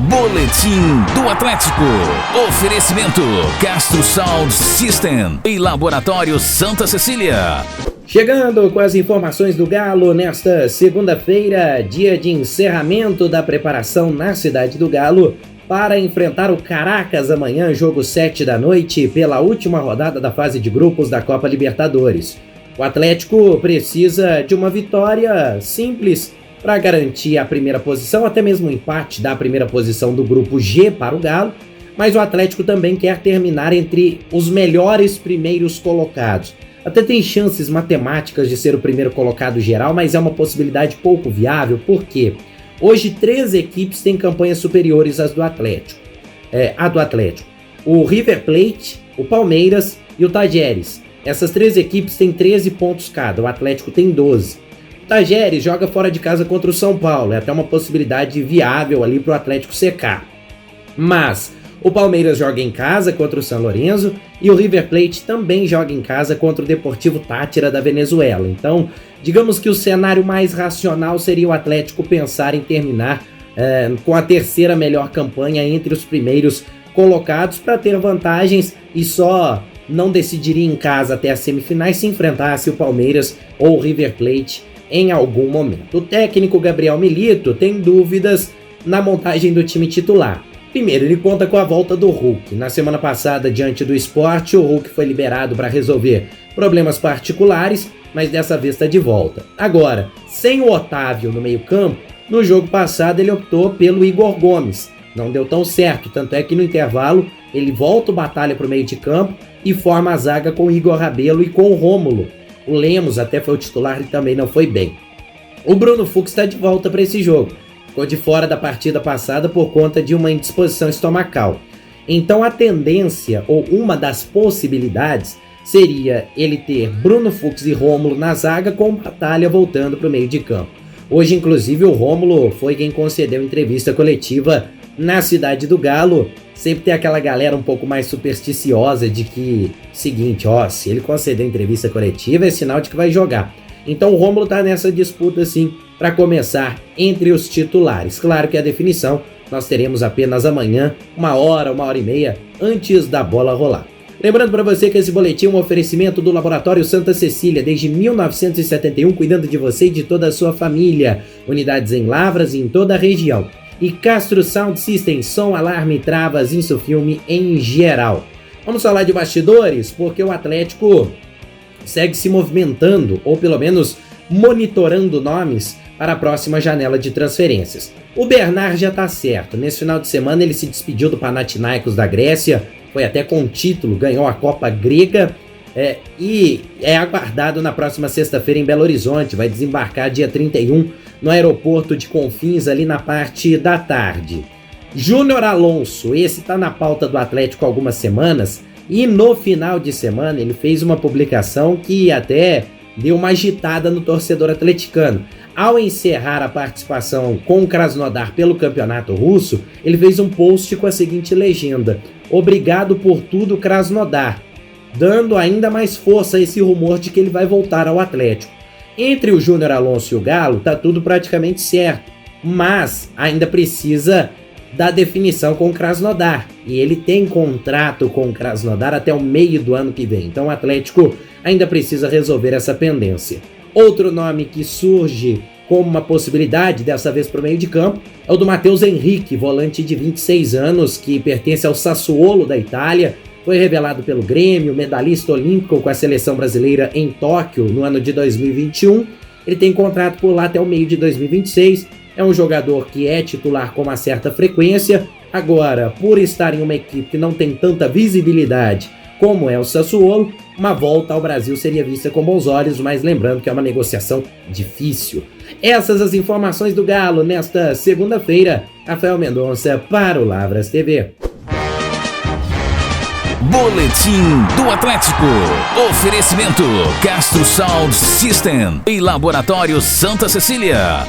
Boletim do Atlético. Oferecimento Castro Sound System e Laboratório Santa Cecília. Chegando com as informações do Galo nesta segunda-feira, dia de encerramento da preparação na cidade do Galo para enfrentar o Caracas amanhã, jogo 7 da noite, pela última rodada da fase de grupos da Copa Libertadores. O Atlético precisa de uma vitória simples para garantir a primeira posição, até mesmo um empate da primeira posição do grupo G para o Galo, mas o Atlético também quer terminar entre os melhores primeiros colocados. Até tem chances matemáticas de ser o primeiro colocado geral, mas é uma possibilidade pouco viável, porque hoje 3 equipes têm campanhas superiores às do Atlético. O River Plate, o Palmeiras e o Tajeres. Essas 3 equipes têm 13 pontos cada, o Atlético tem 12. O Tajeres joga fora de casa contra o São Paulo, é até uma possibilidade viável ali para o Atlético secar. Mas o Palmeiras joga em casa contra o São Lourenço e o River Plate também joga em casa contra o Deportivo Táchira da Venezuela. Então, digamos que o cenário mais racional seria o Atlético pensar em terminar com a terceira melhor campanha entre os primeiros colocados para ter vantagens e só não decidiria em casa até as semifinais se enfrentasse o Palmeiras ou o River Plate em algum momento. O técnico Gabriel Milito tem dúvidas na montagem do time titular. Primeiro, ele conta com a volta do Hulk. Na semana passada, diante do Sport, o Hulk foi liberado para resolver problemas particulares, mas dessa vez está de volta. Agora, sem o Otávio no meio-campo, no jogo passado ele optou pelo Igor Gomes. Não deu tão certo, tanto é que no intervalo ele volta o Batalha para o meio de campo e forma a zaga com o Igor Rabelo e com o Rômulo. O Lemos até foi o titular e também não foi bem. O Bruno Fux está de volta para esse jogo. Ficou de fora da partida passada por conta de uma indisposição estomacal. Então a tendência, ou uma das possibilidades, seria ele ter Bruno Fux e Rômulo na zaga com Batalha voltando para o meio de campo. Hoje, inclusive, o Rômulo foi quem concedeu entrevista coletiva na cidade do Galo. Sempre tem aquela galera um pouco mais supersticiosa de que, seguinte, se ele conceder entrevista coletiva é sinal de que vai jogar. Então o Rômulo tá nessa disputa sim para começar entre os titulares. Claro que a definição nós teremos apenas amanhã, 1 hora e meia antes da bola rolar. Lembrando para você que esse boletim é um oferecimento do Laboratório Santa Cecília, desde 1971, cuidando de você e de toda a sua família. Unidades em Lavras e em toda a região. E Castro Sound System, som, alarme, travas, insufilme em geral. Vamos falar de bastidores, porque o Atlético segue se movimentando, ou pelo menos monitorando nomes para a próxima janela de transferências. O Bernard já está certo. Nesse final de semana ele se despediu do Panathinaikos da Grécia, foi até com título, ganhou a Copa Grega e é aguardado na próxima sexta-feira em Belo Horizonte. Vai desembarcar dia 31 no aeroporto de Confins, ali na parte da tarde. Júnior Alonso, esse está na pauta do Atlético há algumas semanas, e no final de semana ele fez uma publicação que até deu uma agitada no torcedor atleticano. Ao encerrar a participação com o Krasnodar pelo campeonato russo, ele fez um post com a seguinte legenda: "Obrigado por tudo, Krasnodar", dando ainda mais força a esse rumor de que ele vai voltar ao Atlético. Entre o Júnior Alonso e o Galo, tá tudo praticamente certo, mas ainda precisa da definição com o Krasnodar, e ele tem contrato com o Krasnodar até o meio do ano que vem, então o Atlético ainda precisa resolver essa pendência. Outro nome que surge como uma possibilidade, dessa vez para o meio de campo, é o do Matheus Henrique, volante de 26 anos, que pertence ao Sassuolo da Itália. Foi revelado pelo Grêmio, medalhista olímpico com a seleção brasileira em Tóquio no ano de 2021. Ele tem contrato por lá até o meio de 2026. É um jogador que é titular com uma certa frequência. Agora, por estar em uma equipe que não tem tanta visibilidade como é o Sassuolo, uma volta ao Brasil seria vista com bons olhos, mas lembrando que é uma negociação difícil. Essas as informações do Galo nesta segunda-feira. Rafael Mendonça para o Lavras TV. Boletim do Atlético. Oferecimento Castro Sound System e Laboratório Santa Cecília.